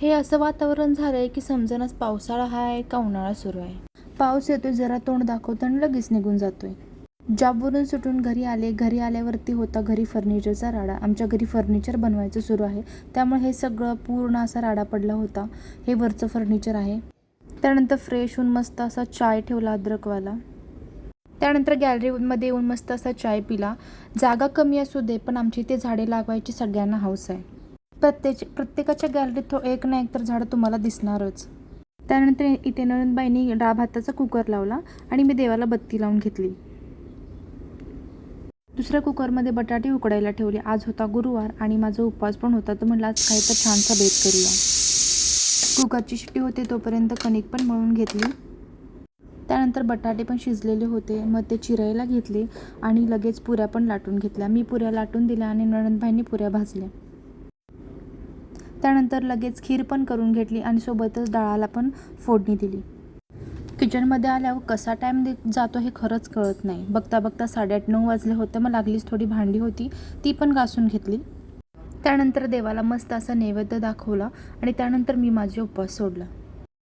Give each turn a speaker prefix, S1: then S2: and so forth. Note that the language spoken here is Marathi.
S1: हे असं वातावरण झालंय की समजेनाच पावसाळा आहे का उन्हाळा सुरू आहे. पाऊस येतोय, जरा तोंड दाखवतो आणि लगेच निघून जातोय. जॉबवरून सुटून घरी आले. घरी आल्यावरती होता घरी फर्निचरचा राडा. आमच्या घरी फर्निचर बनवायचं सुरू आहे, त्यामुळे हे सगळं पूर्ण असा राडा पडला होता. हे वरचं फर्निचर आहे. त्यानंतर फ्रेश होऊन मस्त असा चाय ठेवला अद्रकवाला. त्यानंतर गॅलरीमध्ये येऊन मस्त असा चाय पिला. जागा कमी असू दे, पण आमची इथे झाडे लावायची सगळ्यांना हौस आहे. प्रत्येकाच्या गॅलरीत एक ना एक तर झाडं तुम्हाला दिसणारच. त्यानंतर इथे नणंदबाईंनी डाळ भाताचा कुकर लावला आणि मी देवाला बत्ती लावून घेतली. दुसऱ्या कुकरमध्ये बटाटे उकडायला ठेवले. आज होता गुरुवार आणि माझा उपवास पण होता, तर म्हटलं आज काही तर छानसा बेत करूया. कुकरची शिट्टी होते तोपर्यंत कणिक पण मळून घेतली. त्यानंतर बटाटे पण शिजलेले होते, मग ते चिरायला घेतले आणि लगेच पुऱ्या पण लाटून घेतल्या. मी पुऱ्या लाटून दिल्या आणि नणंदबाईंनी पुऱ्या भाजल्या. त्यानंतर लगेच खीर पण करून घेतली आणि सोबतच डाळाला पण फोडणी दिली. किचनमध्ये आल्यावर कसा टाईम जातो हे खरंच कळत नाही. बघता बघता 8:30-9 वाजले होते. मग लागलीच थोडी भांडी होती, ती पण घासून घेतली. त्यानंतर देवाला मस्त असा नैवेद्य दाखवला आणि त्यानंतर मी माझे उपवास सोडला.